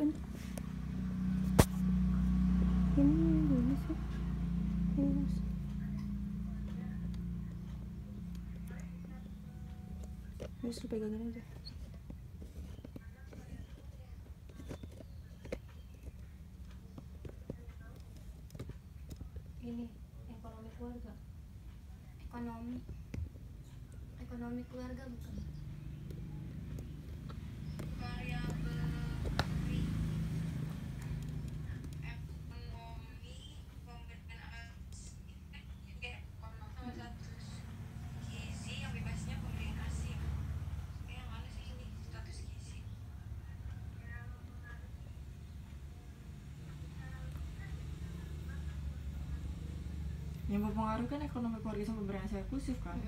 ini. Ini gimana sih? Ini mas. Terus lu pegangin aja. Ini ekonomi keluarga. Ekonomi keluarga bukan. Yang berpengaruh kan ekonomi keluarga sama pemberian hasil eksklusif kan.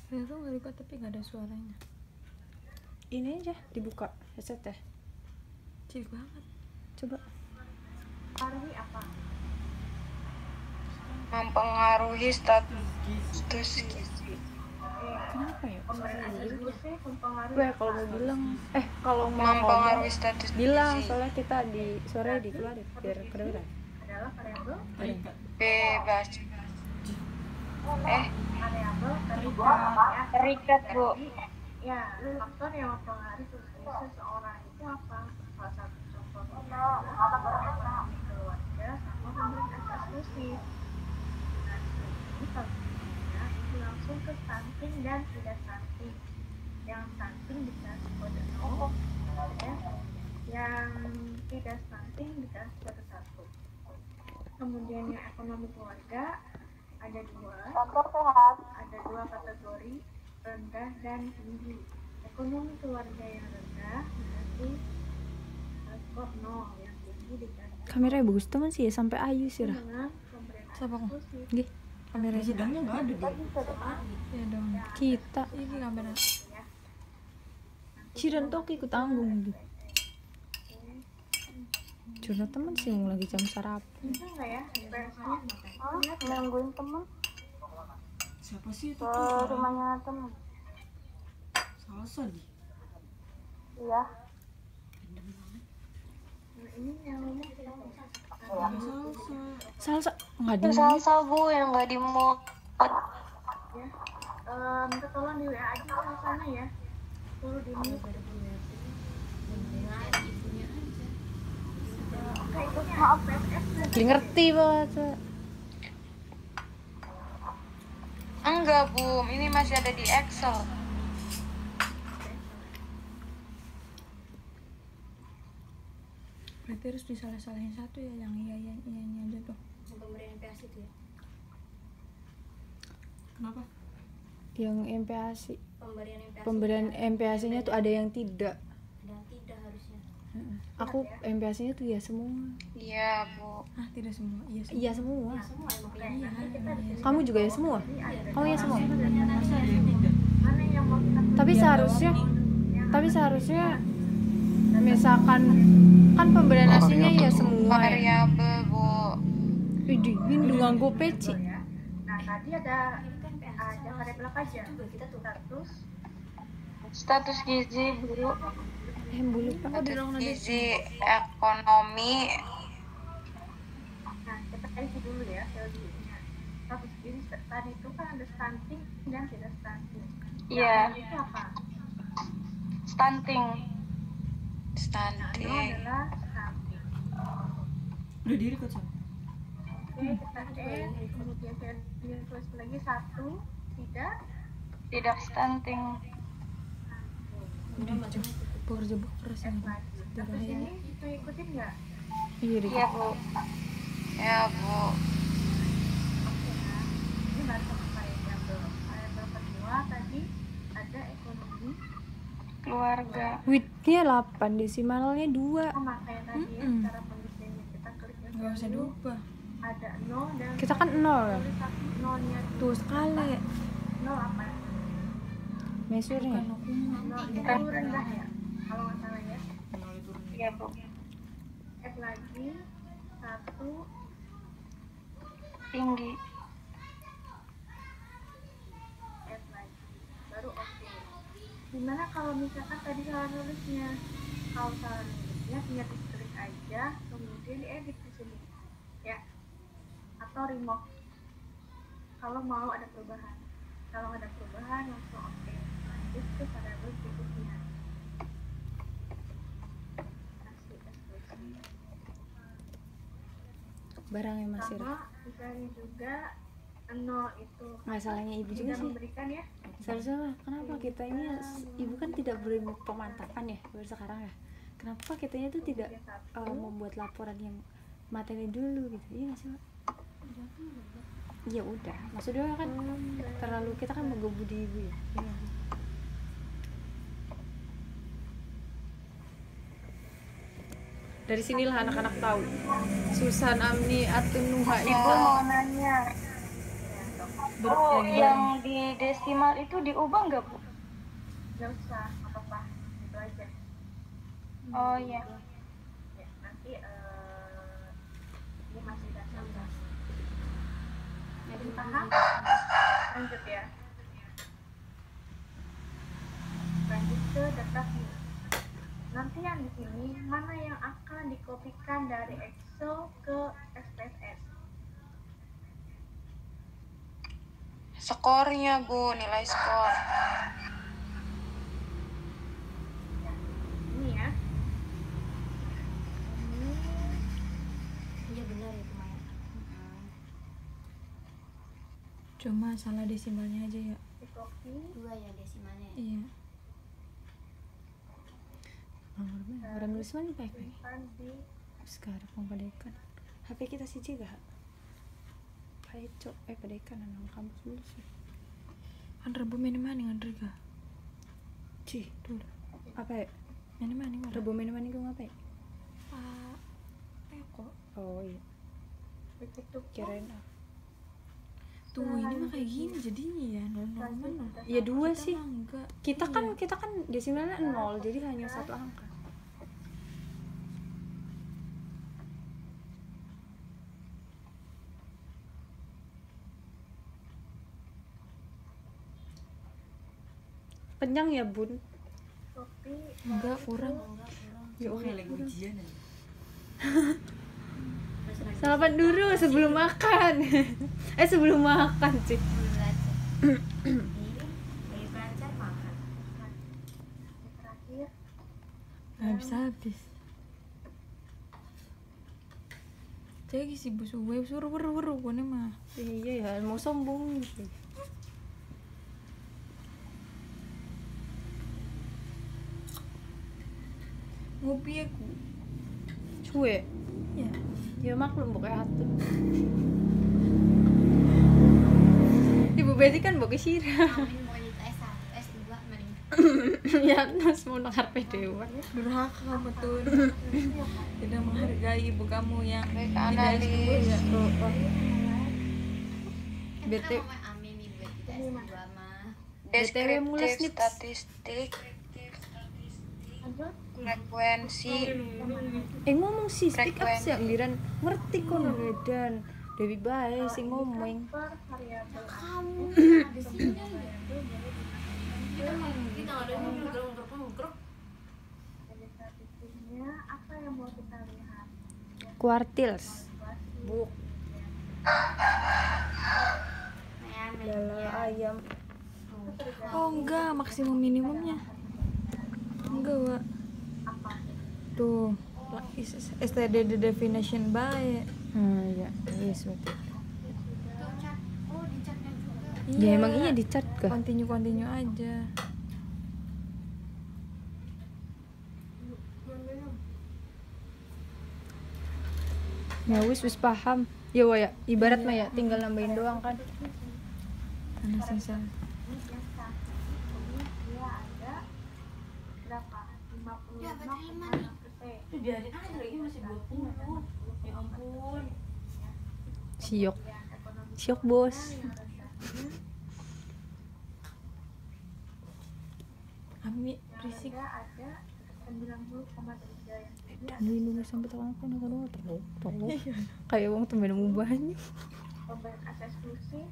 Itu nggak dibuka tapi nggak ada suaranya. Ini aja dibuka headset. Cilik banget. Coba. Mempengaruhi apa? Mempengaruhi status gizi. Kenapa ya? Pemberian eksklusif mempengaruhi Gue kalau mau bilang kalau mau Mempengaruhi status bilang gizi. soalnya kita di sore dikeluarin biar kedengeran. adalah variabel Bebas. variabel Terikat, Bu. ya faktor yang mempengaruhi seseorang itu apa? Salah satu contohnya adalah ekonomi keluarga sama pemberian eksklusif. Nah, ini contohnya itu langsung ke stunting dan tidak stunting. Yang stunting dikasih kode 0, ya. Yang tidak stunting dikasih kode 1. Kemudian yang ekonomi keluarga ada dua kategori, rendah dan tinggi. Ekonomi keluarga yang rendah dikasih skor 0, yang tinggi dikasih Kameranya bagus teman sih ya sampai ayu sih Rah. dengan pemberian Siapa kok? eksklusif. Gih, kameranya Sedangnya nggak ada deh. Ya dong. kita. Ini kamera. Ciren tuh ikut tanggung gitu. Curhat teman sih mau lagi jam sarapan. Bisa nggak ya? Nungguin temen Siapa sih itu? ke rumahnya temen. Salsa di. Iya. Nah, ini yang ngomong siapa? Salsa. Salsa nggak di. Salsa, Bu, yang nggak di mall. Ya. Minta tolong di WA aja ke sana ya. Dulu di mute. Oke, itu maaf Beli ngerti banget. Enggak, Bu. Ini masih ada di Excel. Berarti harus disalah-salahin satu ya, yang iya aja tuh. Pemberian MPASI itu ya. Kenapa? Yang MPASI. Pemberian MPASI. Pemberian MPASI-nya tuh ada yang tidak. dan tidak harusnya. Aku MPASI-nya tuh ya semua. Iya, Bu. Ah, tidak semua. Iya semua. Iya semua. Semua emang Iya, iya. Kamu juga ya semua? Kamu ya semua? mana yang mau kita Tapi seharusnya misalkan kan pemberian asinya ya semua ya. Variabel, Bu. Widih, ini nganggo peci. ya. Nah, tadi ada variabel apa aja? Kita tuh Status gizi, Bu. Bulu Pak. Status gizi, ekonomi. Nah, kita isi dulu ya teorinya. Status gizi tadi itu kan ada stunting dan tidak stunting. Iya. Itu apa? Stunting. Itu Stunting. adalah stunting. Udah diri kok sama. Oke, kita kemudian dia tulis lagi 1 Tidak stunting. Udah bekerja keras ini. Terus ini itu ikutin nggak? Iya, Rik. Iya, Bu. Ya, Bu. Oke, nah ini baru satu variabel. Variabel kedua tadi ada ekonomi. Keluarga. Widthnya 8, desimalnya 2. Oh, makanya tadi ya, cara pengisiannya kita klik yang Nggak usah dulu. diubah. Ada 0 dan Kita kan 0 ya. tulis satu 0-nya Tuh sekali. 0 apa? Mesurnya. 0 itu rendah ya? Kalau nggak salah ya. Iya, Bu. lagi, 1 Tinggi. add lagi, baru oke. Gimana kalau misalkan tadi salah nulisnya? Kalau salah nulisnya tinggal diklik aja, kemudian diedit di sini, ya. Atau remove. Kalau mau ada perubahan. Kalau ada perubahan langsung oke. Lanjut ke variabel berikutnya. Kasih ekspresi. Barangnya masih Sama misalnya juga 0 itu masalahnya ibu juga tidak sih. memberikan ya. Salah kenapa kita ini ibu kan tidak beri pemantapan ya baru sekarang ya. Kenapa kitanya tuh tidak membuat laporan yang materi dulu gitu. Iya nggak sih, Pak? Iya udah. Maksudnya kan terlalu kita kan mengebudi ibu ya. Iya nggak sih? Dari sinilah anak-anak tahu Susan Amni Atunuha Ibu itu mau nanya. Oh, yang di desimal itu diubah nggak, Bu? Nggak usah, nggak apa-apa, itu aja. Oh iya. Ya, nanti ini masih dasar. Jadi paham? Lanjut ya. Lanjut ke data view. Nanti yang di sini mana yang akan dikopikan dari Excel ke SPSS? Skornya, Bu, nilai skor. Ya, ini ya. Ini Iya benar itu Maya. Cuma salah desimalnya aja ya. di copy. 2 ya desimalnya. Iya. orang nulis mana baik-baik Simpan di sekarang pembadekan HP kita sih juga Paico padekan nang kampus dulu sih Kan rebu mana-mana ngadri ga. cih tuh apa ya Mana-mana ngadri. rebu mana gue ngapain Kok. oh iya begitu kirain ah Tuh ini mah kayak gini jadinya ya. Nol mana? ya dua sih Mah enggak. kita kan desimalnya 0 jadi hanya satu angka panjang ya bun copy Enggak kurang. ya oke lagi ujian aja. sarapan dulu sebelum makan sebelum makan sih Dari pelajar makan. terakhir Habis. Jadi si bu suwe suruh kone mah. iya ya mau sombong gitu Ngopi aku. cuek Ya. ya maklum pokoknya hatu ibu Betty kan bawa sirah Amin mau jadi S1, S2 mending. ya terus mau dengar PDW Durhaka kamu tuh. Tidak menghargai ibu kamu yang Baik, tidak analis. ya oh. Kan BT kita ngomong Amin nih buat kita S2 mah. BTW mulai Deskriptif, snips. statistik, lanjut frekuensi, ngomong sih speak up Frekuensi. sih ambiran ngerti kok dan Dewi bae sih ngomong per variabel Kamu ada sini. Kita ada yang menggerung-gerung. jadi statistiknya apa yang mau kita lihat kuartils bu lala ayam Oh enggak, maksimum minimumnya. Enggak, Wak. apa Tuh. STD the definition baik. ya yes betul Tuh cat. Oh, di catnya juga. ya emang iya dicat kah Continue aja. ya wis paham ya wa ya ibarat mah ya tinggal nambahin doang kan Mana sisa? ini yang satu ini dia ada berapa 55,6%. Biarin aja lagi masih 20. Ya ampun. siok Yang ekonomi siok bos yang rendah Ami yang berisik. rendah ada 90,3 yang tinggi dan lindungi sampai tahu kayak wong temen mubahnya. pemberian akses eksklusif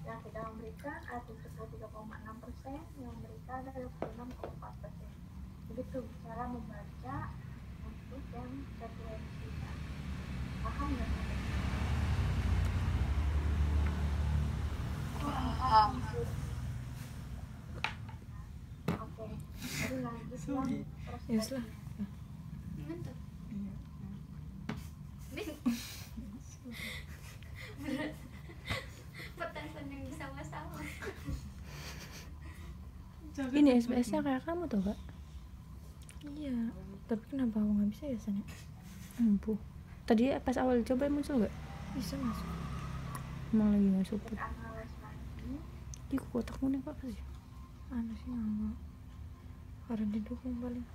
yang tidak memberikan ada 73,6%, yang memberikan ada 26,4%. Begitu cara membaca untuk yang frekuensi. Paham nggak? Paham. Oke, jadi lanjut yang Yes lah. Ngantuk. Berat. Pertanyaan yang bersama-sama. Ini SBS-nya kayak kamu tuh, Kak. Iya, tapi kenapa aku nggak bisa ya sana? Empuh. Tadi pas awal coba muncul gak? Bisa masuk. Emang lagi gak support. analis lagi. Ih, kotakmu nih apa sih? Anu sih nggak. Karena didukung paling.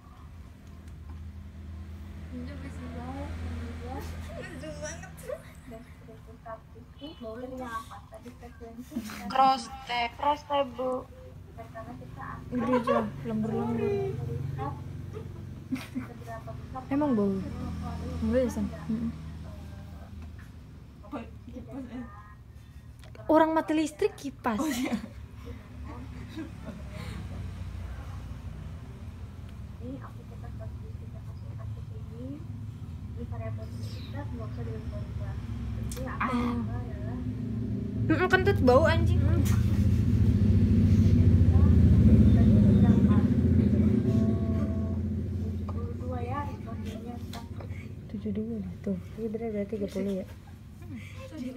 Itu masih Kemudian lucu banget. deskripsi statistik dari yang apa tadi frekuensi Cross tab bu. karena kita akan Udah aja, lembur-lembur. melihat seberapa besar Emang bau. Enggak ya, San? Orang mati listrik kipas. ini aktivitas statistik kita masukkan ke sini. Ini variabel kita nggak usah dirubah-rubah. Jadi yang akan dirubah adalah Kentut bau anjing. tadi berapa? 72 ya respondennya. 72 lah tuh. Ini berarti 30 ya. Sorry,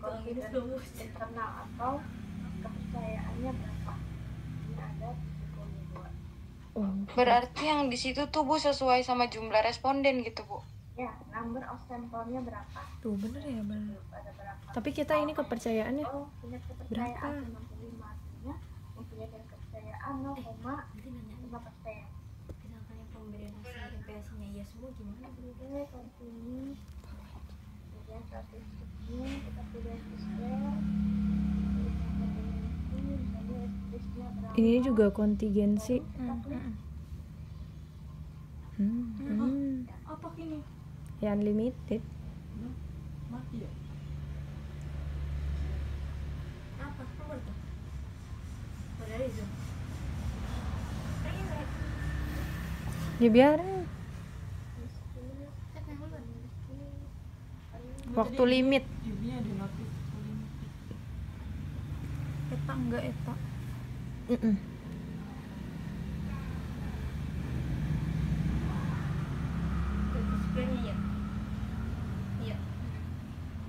confidence internal atau kepercayaannya berapa? Ini ada 72. Oh. Berarti yang di situ tuh Bu sesuai sama jumlah responden gitu Bu. Ya, number of sampelnya berapa? Tuh bener ya, bener. Ada berapa? Tapi kita ini kepercayaannya Oh, punya kepercayaan 95, artinya mempunyai kepercayaan 0,5%. Misalkan yang pemberian hasil MPS-nya iya semua gimana? Oke, continue. Kemudian statistiknya kita pilih square. Misalnya S-nya berapa? ini juga kontingensi. Kita klik. Apa gini? Ya unlimited. Mati ya? Apa? Nomor tuh? Dari itu. Ya biarin. Kan yang luar. Waktu limit. Ini ada notif. Eta enggak eta. Sebenarnya ya. Iya.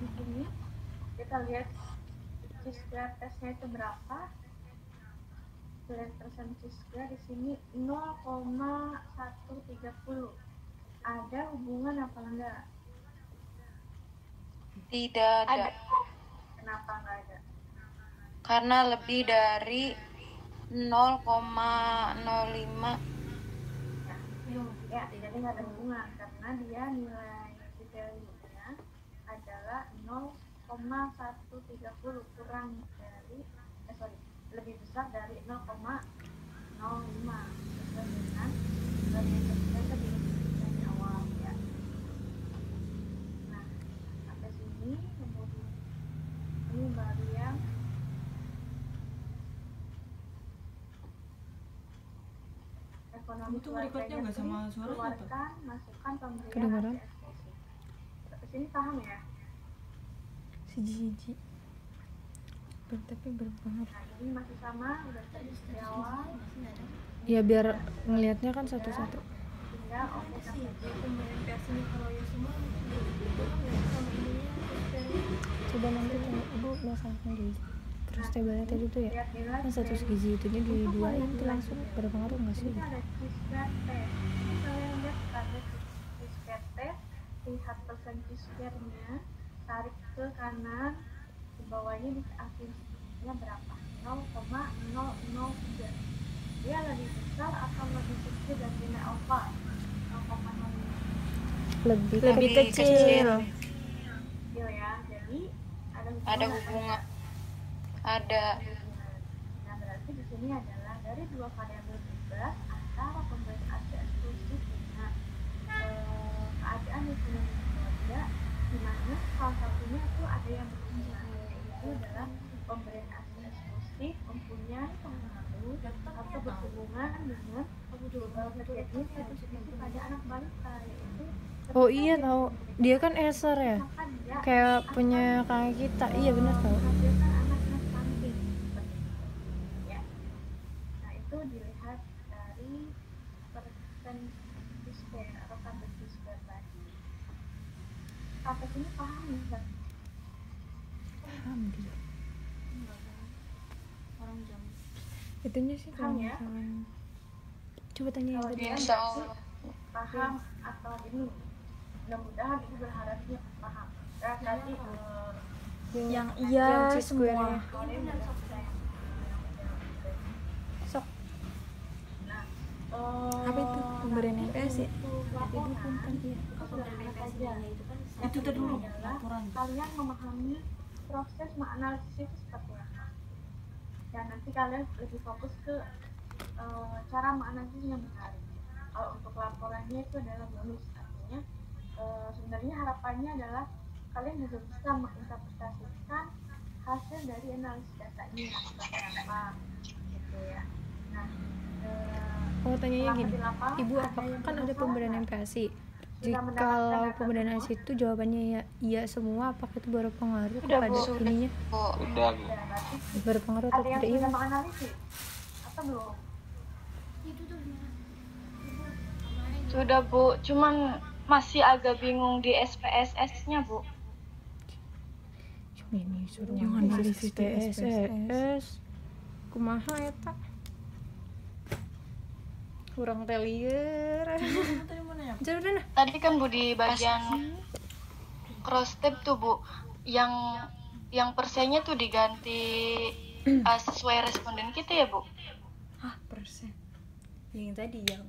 Di sini kita lihat C-square testnya itu berapa. 9% C-square di sini 0,130. Ada hubungan apa enggak? Tidak ada. Kenapa enggak ada? Karena lebih dari 0,05. Ya, jadi nggak ada hubungan karena dia nilai value-nya adalah 0,130 kurang dari lebih besar dari 0,05 sesuai dengan variabel kita di awal ya. Nah, sampai sini kemudian ini baru yang ekonomi Kamu tuh ngerekodnya nggak sama suaranya, keluarkan, masukkan pemberian Kedengaran? hasil eksklusif. Kesini paham ya? Siji-siji. Tapi berpengaruh. Nah, ini masih sama, udah tadi di awal, Ya biar ngelihatnya kan satu-satu. tinggal oke sampai Pemberian MPS-nya kalau ya semua sama ininya Coba nanti tanya ibu masalahnya di terus tabelnya tadi tuh ya. lihat nilai Kan satu segiji itunya diduain itu langsung berpengaruh nggak sih? ini ada C-square test. Ini kalian lihat ada C-square test, lihat persen C-square-nya, tarik ke kanan, di bawahnya di akhirnya berapa? 0,003. Dia lebih besar atau lebih kecil dari nilai alpha? 0,05. Lebih Lebih kecil. Kecil ya, jadi Ada hubungan. Ada. Nah, berarti di sini adalah dari dua variabel bebas antara pemberian hasil eksklusif dengan terjadinya sensitif pada anak balita, yaitu Oh iya tahu. Dia kan eser ya. maka dia Kayak punya kakak kita. Iya benar tahu. menghasilkan anak yang stunting seperti itu, ya. Nah itu dilihat dari persen disper atau sampai disper tadi. Sampai sini paham ya? Paham dia. orang jam Itunya sih kalau Paham ya? misalnya. Coba tanya yang tadi. Insya Allah. Paham atau ini mudah-mudahan itu berharapnya paham. Dan nanti Yang iya C semua. square-nya. kalian bisa Sok. Nah, Apa itu? Pemberian MPS ya? Tapi dukung kan iya. itu dulu laporan. Kalian memahami proses menganalisis itu seperti apa. Dan nanti kalian lebih fokus ke cara menganalisis yang benar. Kalau untuk laporannya itu adalah bonus, artinya sebenarnya harapannya adalah kalian juga bisa menginterpretasikan hasil dari analisis data ini seperti apa, gitu ya. Nah, Oh tanyanya selama gini. di lapangan Ibu ada apakah yang kan ada bermasalah pemberian nggak? MPASI? Sudah Jika mendapatkan pemberian data MPASI itu jawabannya ya iya semua, apakah itu berpengaruh Udah, kepada Bu. ininya? Bu, Udah, Bu. Dan berarti Berpengaruh atau ada yang tidak? sudah Iya. menganalisis atau belum? itu tuh sudah Bu, cuman masih agak bingung di SPSS-nya Bu. Cuma ini suruh Jangan ngambil bahas itu, SPSS. Kumaha eta? Kurang telier. Jadi udah nah. Tadi kan Bu di bagian cross tab tuh Bu, yang persennya tuh diganti sesuai responden kita ya Bu. Hah, persen. Yang tadi yang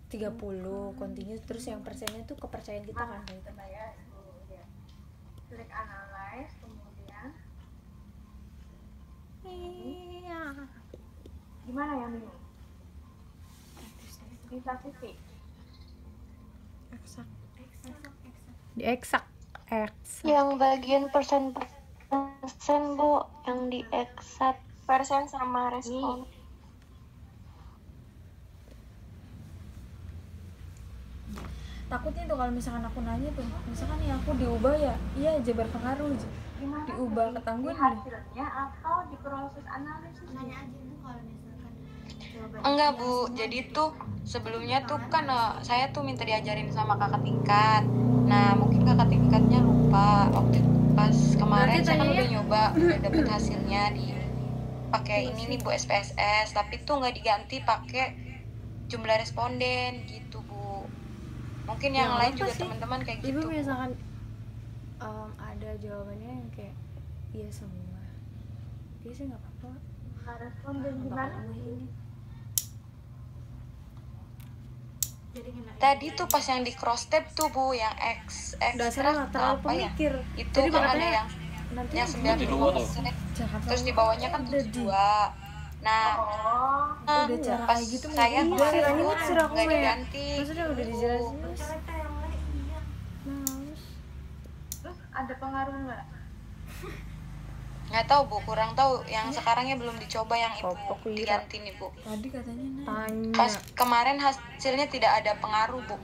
30 continuous, terus yang persennya tuh kepercayaan kita kan kayak gitu. Coba ya, ya. Klik analyze, kemudian Iya. gimana ya Mimi? Di statistik. Di eksak. Yang bagian persen Bu, yang di eksat persen sama respon. Takutnya tuh kalau misalkan aku nanya tuh, misalkan nih aku diubah ya, iya aja berpengaruh aja. Gimana? Diubah Di ketangguhan deh. hasilnya atau di proses analisis? nanya aja Bu kalau misalkan jawabannya Enggak iya Bu, semua jadi gitu. tuh sebelumnya tuh kan saya tuh minta diajarin sama kakak tingkat. Nah mungkin kakak tingkatnya lupa waktu itu pas kemarin Berarti saya kan tanyanya- udah nyoba, udah dapet hasilnya di pakai ini nih Bu SPSS, tapi tuh nggak diganti pakai jumlah responden gitu Bu. Mungkin yang Ya, lain apa juga sih? teman-teman kayak Ibu gitu. Bu. misalkan ada jawabannya yang kayak iya semua. Dia sih nggak apa-apa. Nah, responden Nggak gimana? bakal ini. jadi gimana Tadi tuh pas yang di cross tab tuh Bu, yang X Dasarnya nggak terlalu apa ya? pemikir. Itu Jadi kan ada makanya yang nanti yang Nanti dulu tuh. 92%. Jangan Terus di bawahnya kan 72. Nah, Oh, udah cara pas kayak gitu saya Iya, kemarin sih, tuh ingat sih aku nggak ya. diganti. Maksudnya udah dijelasin terus. iya Males. terus ada pengaruh nggak? Nggak tahu Bu, kurang tahu. Yang sekarangnya belum dicoba yang Ibu Popok wira. diganti nih Bu. tadi katanya nah. Tanya. Pas kemarin hasilnya tidak ada pengaruh Bu.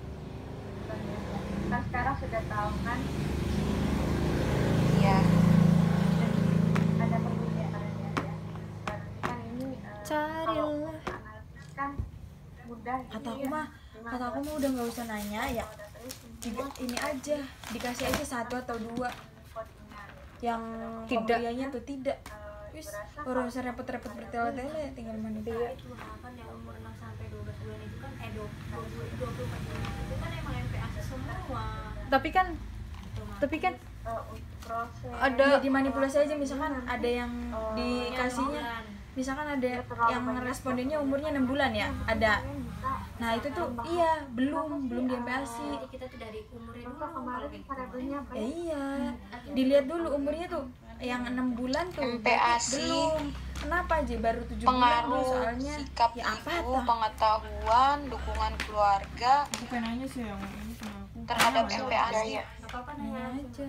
Nah sekarang sudah tahu kan Iya. ada perbedaan ya. Berarti kan ini Carilah. analisis kan mudah. Kata aku mah udah nggak usah nanya ya. Ini aja dikasih aja 1 atau 2 yang Tidak. pemberiannya tuh tidak. Wis orang usah repot-repot bertele-tele, tinggal manipulasi. itu kan yang umur 6 sampai 12 bulan itu kan 24 bulan itu kan emang MPASI semua. Tapi kan Untuk proses Ada dimanipulasi aja, misalkan ada yang dikasihnya, misalkan ada yang respondennya umurnya 6 bulan ya, ada. Nah itu tuh iya belum di MPASI. Jadi kita tuh dari umurnya dulu Maka kemarin kalau kayak gitu. variabelnya apa Ya ya? iya, dilihat dulu umurnya tuh yang 6 bulan tuh berarti MPASI. belum. Kenapa aja baru 7 bulan tuh Pengaruh soalnya sikap ya apa ibu, tah? pengetahuan, dukungan keluarga Bukan nanya sih yang ini sama aku. terhadap MPASI. Nggak apa-apa Nanya nanya aja.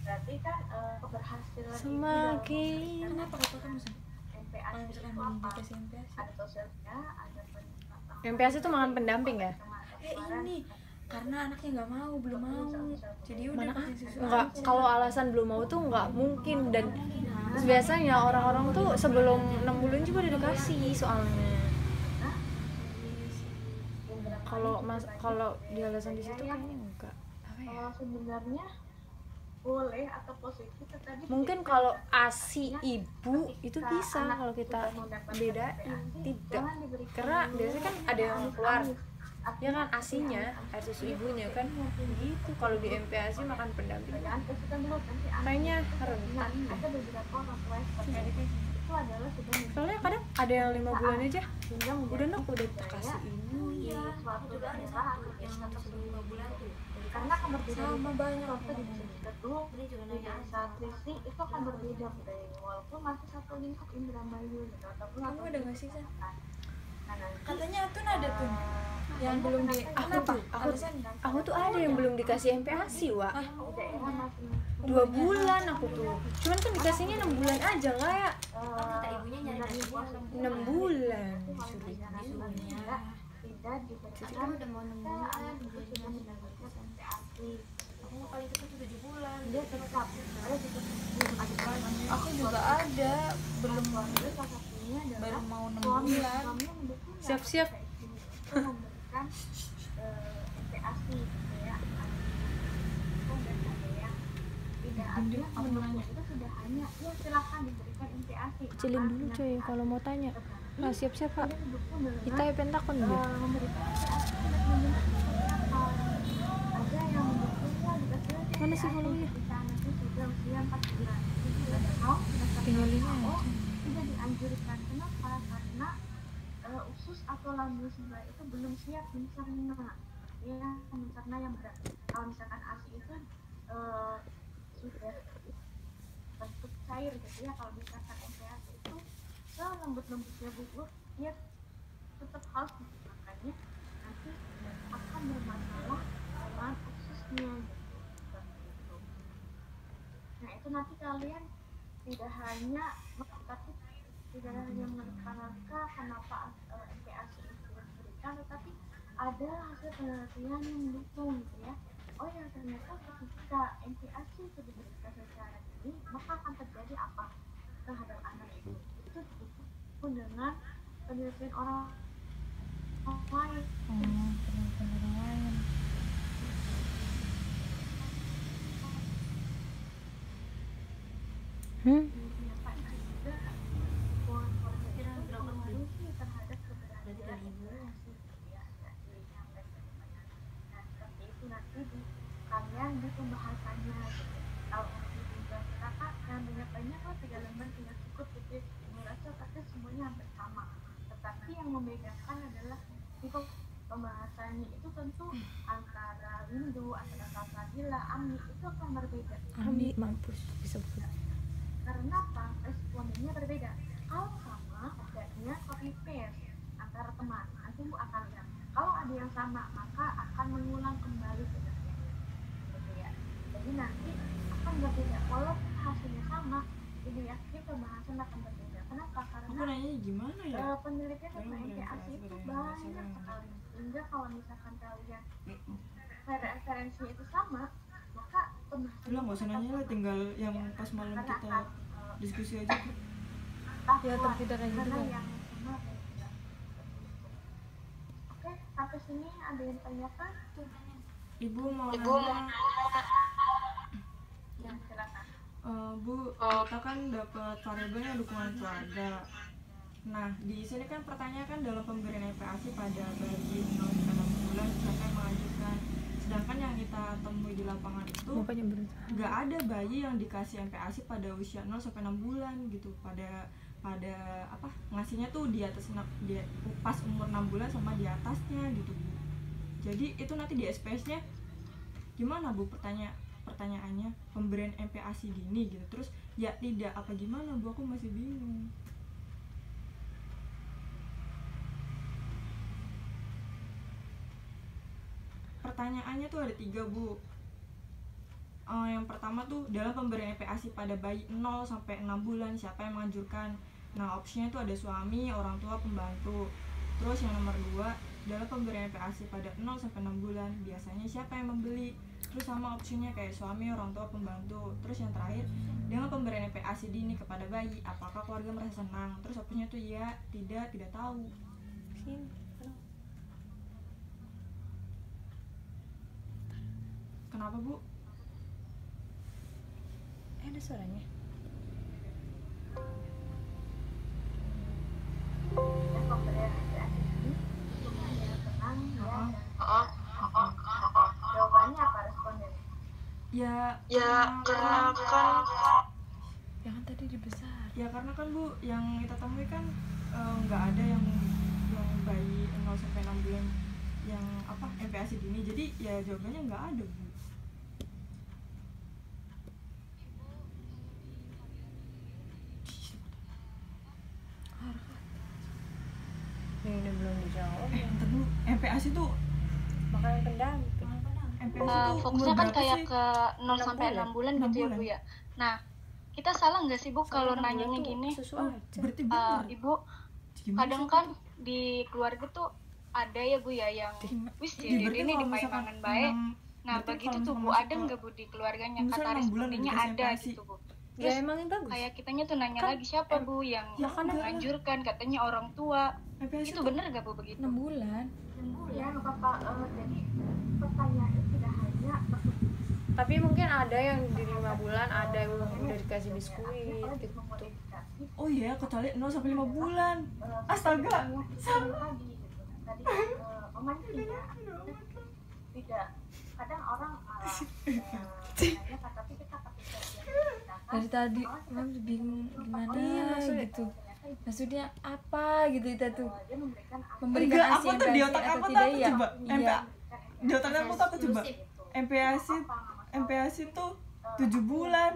Berarti kan keberhasilan ibu dalam semakin Kenapa kata kamu sih? MPASI kalau MPASI misalkan itu belum apa? dikasih MPASI. Ada sosialnya, ada pendidikan. MPASI itu makan pendamping ya? Ini karena anaknya nggak mau, belum mau, jadi udah Mana kasih susu enggak, aja. kalau alasan belum mau tuh nggak mungkin. Dan biasanya orang-orang tuh sebelum 6 bulan juga udah dikasih soalnya. Kalau di alasan di situ kayaknya enggak. Apa ya? Sebenarnya boleh atau positif tadi Mungkin kalau ASI ibu itu bisa, kalau kita bedain tidak. Karena biasanya kan ada yang keluar ya kan ASINya, air susu ibunya kan gitu. Kalau di MPASI makan pendamping kayaknya rentan deh. ada beberapa orang tua seperti itu adalah sudah Soalnya kadang ada yang 5 bulan aja sehingga udah nak udah kasih ini. Iya, juga ada satu yang sebelum 2 bulan tuh. karena akan berbeda Sama banyak waktu di situ Ini juga di nanya desa Trisi itu akan berbeda walaupun masih satu lingkup Indramayu gitu ataupun kamu ada nggak sih San? nah nanti Katanya Atun ada tuh yang belum di Aku tuh ada yang belum dikasih MPASI, Wak. daerah masing 2 bulan aku tuh. Cuman kan dikasihnya 6 bulan aja lah ya. kata ibunya nyari dagingnya 6 bulan disuruh. tidak diberikan Tapi kan udah mau 6 bulan itu sudah mendapatkan MPASI aku paling itu tuh 7 bulan dia tetap ada di aku juga ada belum salah satunya adalah baru mau 6 suami bulan. mendukung Siap-siap. itu memberikan MPASI gitu ya. Dan ada yang tidak ada kalau itu sudah hanya ya silakan diberikan MPASI. Kecilin dulu coy kalau mau tanya. Nah, siap-siap, Pak. Didukung dengan Kita ya pentakon deh. memberikan MPASI dan membentuk seperti apa. Ada yang mendukungnya dikasih aja Mana sih MPASI follow-nya? ketika anaknya sudah usia 4 bulan. Padahal Tinggalinnya tidak dianjurkan. Kenapa? Karena usus atau lambung sebelah itu belum siap mencerna ya, mencerna yang berat. Kalau misalkan ASI itu sudah bentuk cair gitu ya, kalau misalkan MPASI itu lembut-lembutnya bubur dia tetap harus makanya nanti akan bermasalah dengan ususnya gitu. Nah itu nanti kalian tidak hanya tapi tidak hanya menerka-nerka kenapa MPASI itu diberikan, tetapi ada hasil penelitian yang mendukung gitu ya. Oh ya ternyata ketika MPASI itu diberikan secara ini maka akan terjadi apa terhadap anak itu didukung dengan penelitian orang lain. Penelitian orang lain. Kalian di pembahasannya kalau nanti juga katakan banyak kok 3 lembar tidak cukup gitu merasa pasti semuanya hampir sama, tetapi yang membedakan adalah di pembahasannya itu tentu antara Windu, antara Salsabila, Ami itu akan berbeda. Ami mampus disebut. Karena apa? Respondennya berbeda. Kalau sama adanya copy paste antara teman, nanti Bu akan lihat. Kalau ada yang sama maka akan mengulang kembali sebenarnya. Gitu ya. Jadi nanti akan berbeda. Walaupun hasilnya sama, Ibu yakin pembahasan akan berbeda. Kenapa? Aku Karena nanya gimana ya? penelitian tentang MPASI itu banyak sekali. Sehingga kalau misalkan kalian referensinya itu sama, maka pembahasan Udah nggak usah nanya lah, tinggal yang pas malam kita diskusi aja tuh. Ya tapi tidak kayak gitu kan. Oke, sampai sini ada yang tanyakan? Ibu mau Ya, silakan. Bu, kita kan dapat variabelnya dukungan keluarga. Nah, di sini kan pertanyaan kan dalam pemberian MPASI pada bayi 0 sampai 6 bulan siapa yang mengajukan. Sedangkan yang kita temui di lapangan itu nggak ada bayi yang dikasih MPASI pada usia 0 sampai 6 bulan gitu. Pada apa ngasihnya tuh di atas pas umur 6 bulan sama di atasnya gitu Bu. Jadi itu nanti di SPS-nya gimana Bu pertanyaannya pemberian MPASI gini gitu, terus ya tidak apa gimana Bu, aku masih bingung. Pertanyaannya tuh ada 3 Bu. Yang pertama tuh dalam pemberian MPASI pada bayi 0 sampai 6 bulan siapa yang menganjurkan. Nah, opsinya itu ada suami, orang tua, pembantu. Terus yang nomor 2, dalam pemberian MPASI pada 0 sampai 6 bulan, biasanya siapa yang membeli? Terus sama opsinya kayak suami, orang tua, pembantu. Terus yang terakhir, dengan pemberian MPASI dini kepada bayi, apakah keluarga merasa senang? Terus opsinya tuh ya, tidak tahu. Kenapa, Bu? Ada suaranya. Dan pemberian MPASI ya senang ya. Jawabannya apa responden? Ya karena kan Jangan tadi dibesar. ya karena kan Bu, yang kita temui kan nggak ada yang bayi 0 sampai 6 bulan yang MPASI dini, jadi ya jawabannya nggak ada, Bu. Ini belum dijawab. Ntar dulu, MPASI tuh Makanan pendamping. fokusnya kan kayak sih? ke 0 sampai 6 bulan gitu ya Bu ya. Nah, kita salah nggak sih Bu kalau nanyanya gini? Susu aja. Berarti bener. Ibu, Gimana kadang sih? kan di keluarga tuh ada ya Bu ya yang wis Iya, berarti ini kalau di misalkan payangan baik. Nah, berarti begitu kalau tuh Bu, misalkan ada masuk nggak Bu di keluarganya misalnya kata 6 bulan respondennya dikasih ada MPASI. gitu Bu. Ya Terus emang yang bagus. kayak kitanya tuh nanya Kan lagi siapa Bu yang menganjurkan, katanya orang tua. MPASI Itu tuh bener nggak Bu begitu? 6 bulan. Ya nggak apa-apa. Jadi pertanyaannya tidak hanya Tapi mungkin ada yang di 5 bulan, ada yang udah dikasih biskuit gitu. memodifikasi Oh iya, kecuali 0 sampai 5 bulan. Astaga. tadi gitu. Tadi memancing ya. Tidak. Kadang orang malah nanya kan, tapi kita ketika dia Dari tadi Mam bingung gimana gitu. Maksudnya apa gitu kita tuh dia memberikan memberikan Enggak, ASI aku tuh di MPASI otak atau aku tuh tidak aku ya? coba Iya. di otak aku tuh aku coba MPASI tuh 7 bulan.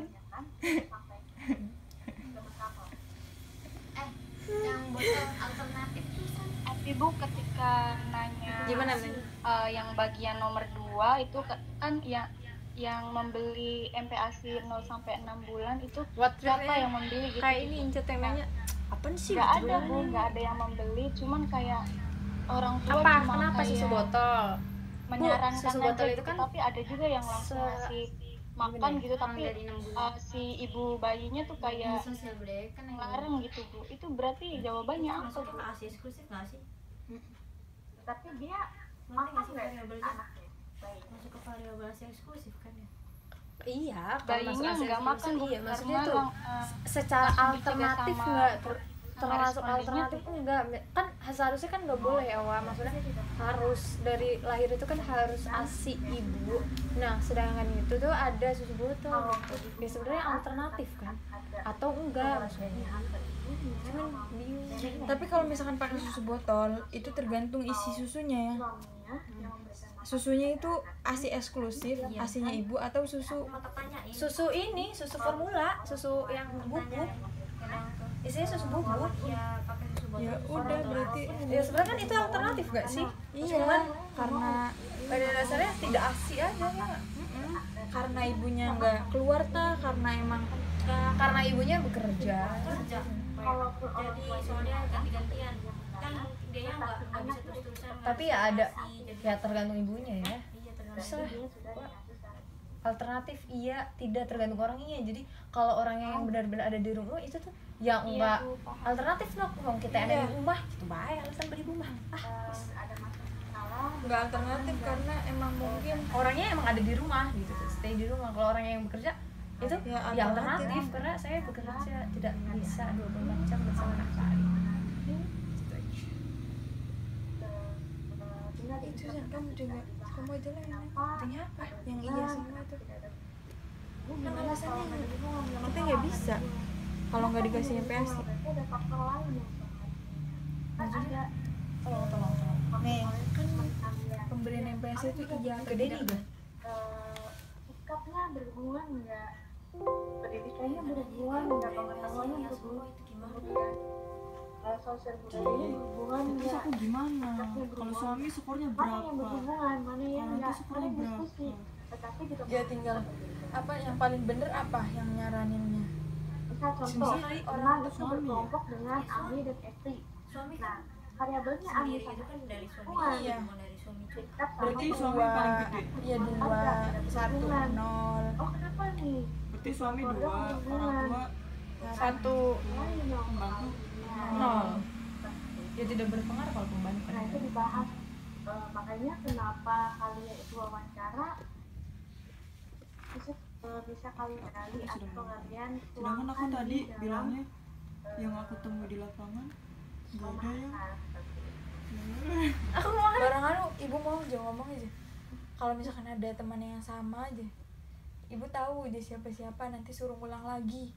Yang botol alternatif tuh Ibu ketika nanya Gimana, Men? yang bagian nomor 2 itu kan yang membeli MPASI 0 sampai 6 bulan itu siapa yang membeli gitu? Kayak ini Incet yang nanya, apa sih? Nggak ada Bu, nggak ada yang membeli, cuman kayak orang tua Apa? cuma Kenapa kayak susu botol? menyarankan susu aja botol gitu, itu kan tapi ada juga yang langsung ngasih makan gitu, tapi dari 6 bulan. si ibu bayinya tuh kayak Sosial budaya kan yang ngelarang gitu Bu. Itu berarti jawabannya apa masuk Bu? ke ASI eksklusif nggak sih? tapi dia Nanti nggak sih nggak variabelnya? anaknya baik Masuk ke variabel ASI eksklusif kan ya? Iya, kalau Bayinya masuk ASI nggak makan Bu, iya, maksudnya karena tuh secara langsung dicegah alternatif sama- nggak sama termasuk respondennya alternatif enggak kan seharusnya kan nggak boleh ya Wak. Maksudnya harus dari lahir itu kan harus ASI ibu. Nah sedangkan itu tuh ada susu botol ya sebenarnya alternatif kan atau enggak maksudnya cuman bingung. Tapi kalau misalkan pakai susu botol itu tergantung isi susunya ya. Susunya itu ASI eksklusif, ASInya ibu atau susu Mau tanya ini Susu ini susu formula, susu yang bubuk isinya susu bubuk. ya pakai susu botol. ya udah berarti Ya sebenarnya kan itu alternatif gak sih? iya karena Pada dasarnya tidak ASI aja ya nggak? karena ibunya nggak keluar ta karena emang Karena ibunya bekerja. Kerja. Jadi soalnya ganti-gantian kan dia nggak bisa terus-terusan. Tapi ya ada ya tergantung ibunya ya. Iya tergantung. Bisa alternatif iya tidak tergantung orangnya. Jadi kalau orangnya yang benar-benar ada di rumah itu tuh ya enggak alternatif loh. Kalau kita ada di rumah itu bahaya alasan beli rumah. nggak alternatif karena emang mungkin Orangnya emang ada di rumah gitu tuh, stay di rumah. Kalau orangnya yang bekerja itu Ya, ya alternatif. alternatif karena saya bekerja tidak bisa 24 jam bersama anak saya. itu kan kamu juga kamu aja lah yang Artinya apa? yang iya semua tuh kan alasannya kita nggak bisa kalau nggak dikasih MPASI ada faktor lain yang maksudnya Tolong. nih kan pemberian MPASI itu iya Gede nih gak? sikapnya berhubungan nggak, pendidikannya berhubungan nggak, pengetahuannya berhubungan, kemudian sosial budayanya berhubungan Terus nggak, aku gimana? Kalau suami skornya mana yang berapa? berhubungan, mana yang Nanti nggak, skornya mana berapa? diskusi, tetapi di ya tinggal apa yang paling bener apa yang nyaraninnya Misal contoh, pernah itu berkelompok dengan Ami dan Epri. Suami Nah, kan variabelnya Ami sendiri itu sama kan dari suami hubungan. Iya. mau dari suami juga. Dekat sama Berarti suami hubungan. paling gede. Iya 2, 1, 0. Oh kenapa nih? Berarti suami 2, orang tua 1, Lain dong. pembantu 0. Ya tidak berpengaruh kalau pembantu kan. Nah itu dibahas. Makanya kenapa kalian itu wawancara bisa kali-kali atau kalian sedangkan aku tuangkan tadi di dalam, bilangnya yang aku temui di lapangan nggak ada ya. Aku mau barengan ibu mau aja ngomong aja. Kalau misalkan ada teman yang sama aja, ibu tahu dia siapa-siapa, nanti suruh ulang lagi.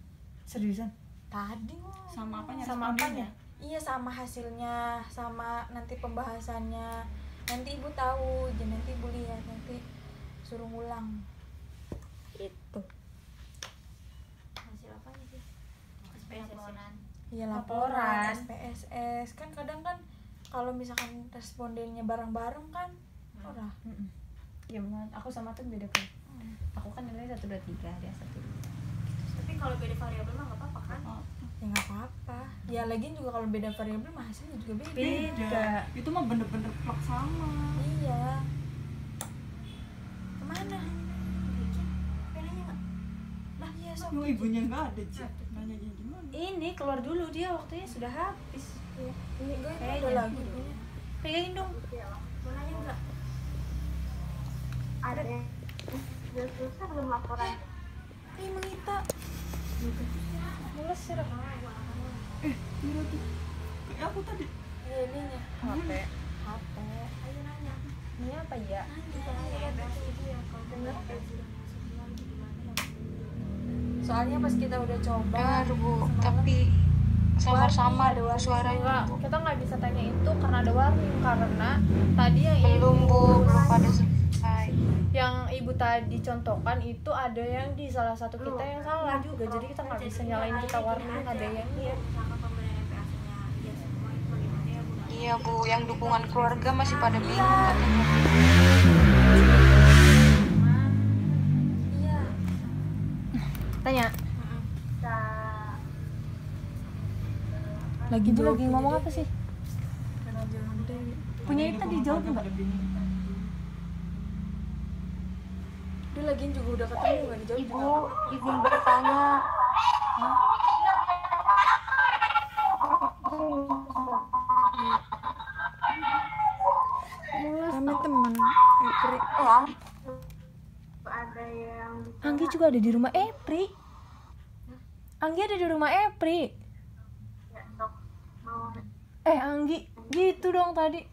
Seriusan? Tadi Sama apanya? sama respondennya? apanya? Iya, sama hasilnya, sama nanti pembahasannya. Nanti ibu tahu, jadi nanti ibu lihat, nanti suruh ulang. Itu. Hasil apanya sih? Laporan. Iya, laporan SPSS. Kan kadang kan kalau misalkan respondennya bareng-bareng kan ora. Ya aku sama tuh beda kan. Aku kan nilai 1, 2, 3, dia 1, 2. Tapi kalau beda variabel mah nggak apa-apa kan? Ya nggak apa-apa. Ya lagian juga kalau beda variabel mah hasilnya juga beda. Beda. Itu mah bener-bener plak sama. Iya. Kemana? Penanya nggak? Nah, iya sok. Yang ibunya nggak ada sih. Nanya gimana? Ini keluar dulu, dia waktunya sudah habis. Ini gue itu Kayaknya. ada lagi. Pegangin dong. Mau nanya nggak? ada yang sudah selesai belum laporan. Ih, Mengita. Mules sih dah. Mira tuh kayak aku tadi. Iya, ininya. HP. HP. Ayo nanya. Ini apa ya? Nanya MPASI itu yang kalau dengar sudah masuk bulan itu gimana ya? Soalnya pas kita udah coba Dengar Bu, tapi samar-samar ada warning. suaranya. Enggak, kita nggak bisa tanya itu karena ada warning, karena tadi yang Belum Bu, belum pada selesai. yang ibu tadi contohkan itu ada yang di salah satu kita yang salah juga, jadi kita nggak bisa nyalain kita warning ada yang iya. Sama pemberian MPASI-nya dia semua itu bagaimana ya Bu? Iya Bu, yang dukungan keluarga masih pada bingung katanya. Iya. Tanya. Bisa Lagi Ibu lagi ngomong apa sih? Punya itu Dukungan dijawab keluarga nggak? pada bingung. Dia lagian juga udah ketemu nggak dijawab. Ibu, izin bertanya. Kami teman. ada yang Anggi juga ada di rumah Epri. Anggi ada di rumah Epri. ya sok mau Anggi gitu dong tadi.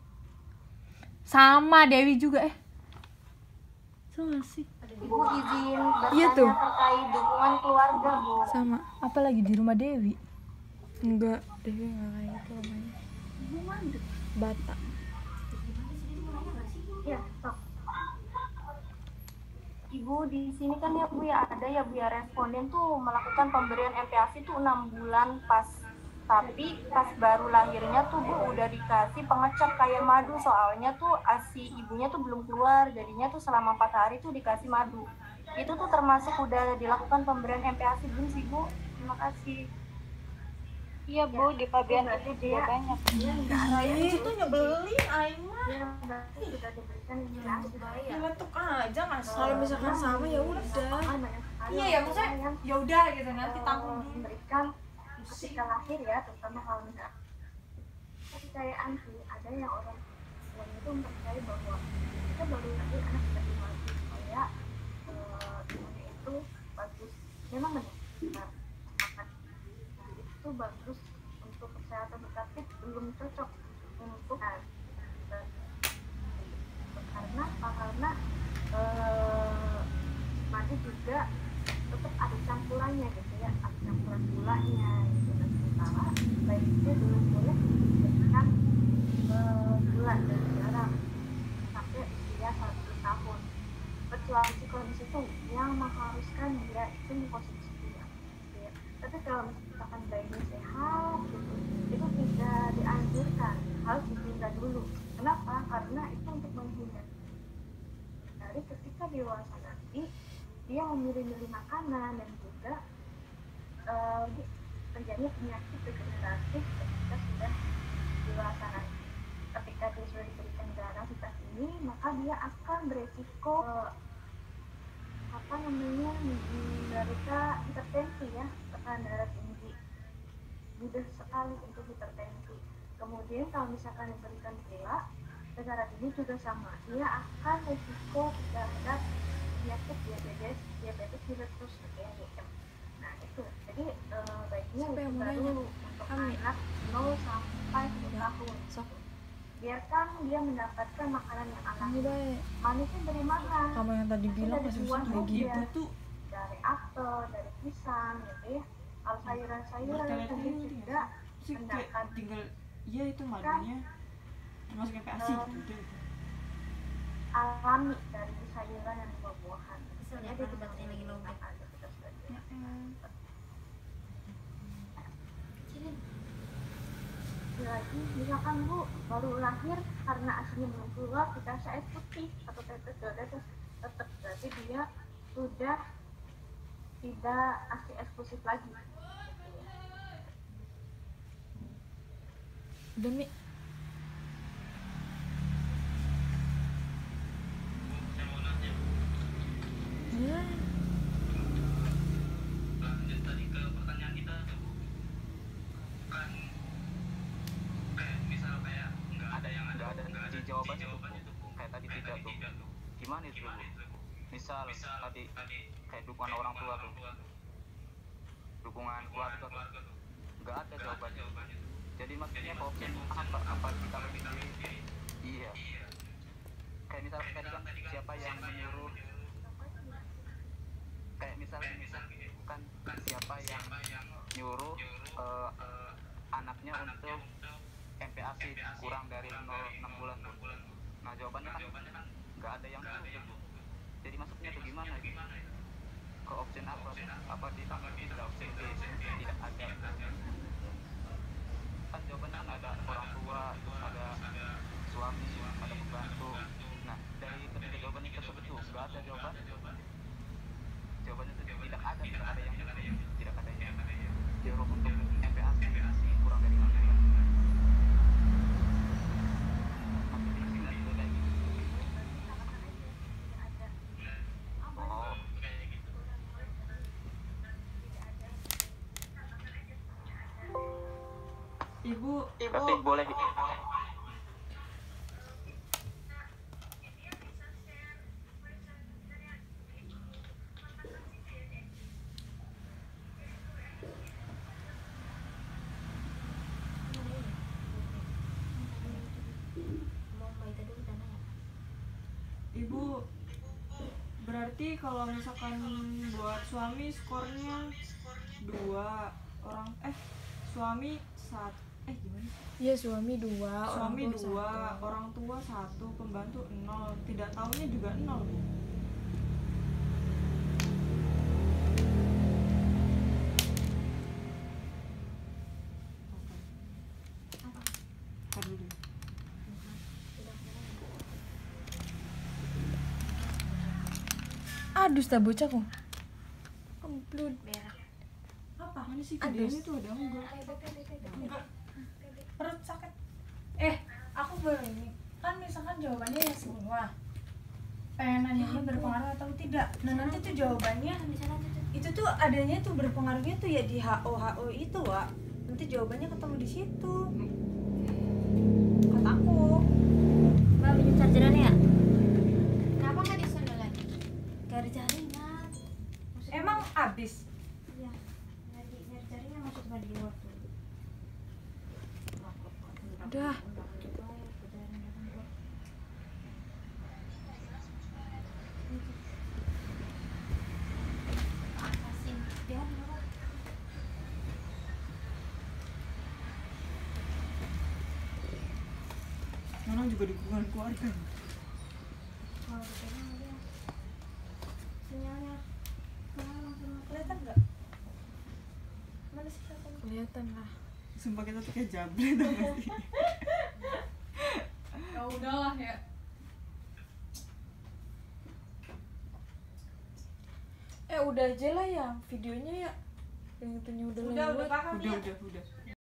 Sama Dewi juga sama sih. Ibu izin Iya bertanya tuh. terkait dukungan keluarga Bu. Sama. Apa lagi di rumah Dewi? Enggak, Dewi nggak kayak itu namanya. Bata. ya sok Ibu di sini kan ya Bu ya ada ya Bu ya responden tuh melakukan pemberian MPASI tuh 6 bulan tapi pas baru lahirnya tuh Bu udah dikasih pengecap kayak madu, soalnya tuh ASI ibunya tuh belum keluar, jadinya tuh selama 4 hari tuh dikasih madu. Itu tuh termasuk udah dilakukan pemberian MPASI belum sih Bu? Terima kasih. Iya Bu, di Pabian itu juga banyak. Itu nyebelin aing mah. dia berarti sudah diberikan informasi Ngetuk aja nggak. Kalau misalkan sama ya udah. Iya ya, maksudnya yang ya udah gitu nanti tanggung dulu. memberikan ketika lahir ya, terutama kalau enggak kepercayaan sih, ada yang orang itu mempercayai bahwa kita baru lahir anak tidak dimati supaya imunnya itu bagus, memang benar makan itu bagus untuk kesehatan, tapi belum cocok untuk karena madu juga tetap ada campurannya gitu ya, ada campuran gulanya gitu, dan sementara bayinya belum boleh diberikan gula dan garam sampai usia 1 tahun, kecuali kondisi itu yang mengharuskan dia itu mengkonsumsi gula gitu ya. Tapi kalau misalkan bayinya sehat gitu, itu tidak dianjurkan, harus ditunda dulu. Kenapa? Karena itu untuk menghindari ketika dewasa nanti dia memilih-milih makanan dan juga terjadi penyakit degeneratif ketika sudah dewasa nanti. Ketika dia sudah diberikan darah vitamin ini, maka dia akan beresiko menderita hipertensi ya, tekanan darah tinggi, mudah sekali untuk hipertensi. Kemudian kalau misalkan diberikan gula darah tinggi juga sama, dia akan resiko terhadap penyakit diabetes mellitus DIM. Nah itu, jadi baiknya itu baru untuk anak 0 sampai 1 tahun. Biarkan dia mendapatkan makanan yang alami. Manisnya dari mana? Kamu yang tadi bilang masih kayak gitu tuh dari apel, dari pisang gitu ya. Kalau sayuran-sayuran juga sih kayak tinggal ya itu madunya termasuk MPASI gitu. Alami dari sayuran dan buah-buahan. Misalnya Jadi kalau baterainya lagi lowbat. Lagi misalkan Bu baru lahir karena asinya belum keluar, kita kasih air putih atau tetes tetap berarti dia sudah tidak asi eksklusif lagi. Demi lanjut tadi ke pertanyaan kita tuh, kan kayak misal kayak nggak ada di jawabannya tuh kayak tadi tidak tuh gimana itu misal tadi kayak dukungan orang tua tuh, dukungan keluarga tuh nggak ada jawabannya. Jadi maksudnya opsi apa kita sendiri? Iya, kayak misal tadi kan siapa yang menyuruh, kayak misal kan siapa yang nyuruh anaknya untuk MPASI kurang dari 6 bulan. Nah jawabannya kan nggak ada yang nyuruh. Jadi maksudnya tuh gimana gitu? Ke option apa tidak option B tidak ada. Kan jawabannya kan ada orang tua, terus ada suami, ada pembantu. Nah dari ketiga jawaban tersebut tuh nggak ada jawabannya itu tidak ada yang nyuruh untuk MPASI kurang dari 6 bulan. Ibu Berarti boleh Ibu berarti kalau misalkan buat suami skornya 2 orang suami 1 gimana? Iya suami 2, Suami 2, orang tua 1, pembantu 0, tidak tahunya juga 0. Aduh, tak bocah kok. Upload. Apa? Mana sih videonya tuh ada enggak? Perut sakit. Aku baru ini. Kan misalkan jawabannya ya semua. Pengen nanya berpengaruh atau tidak. Nah, nanti tuh jawabannya itu tuh adanya tuh berpengaruhnya tuh ya di HO itu, Wak. Nanti jawabannya ketemu di situ. Kataku. Mbak minum chargerannya ya? Kenapa nggak di sana lagi? Gak ada jaringan. Emang habis. Iya. Nyari jaringan maksudnya di waktu. Udah. Mana juga dukungan keluarga. Sinyalnya Kelihatan nggak? Mana sih kelihatan? Kelihatan lah. Sumpah kita tuh kayak jablet tau gak sih? Ya udahlah ya. Udah aja lah ya videonya ya. yang itunya udah Udah lewat. paham ya? Udah.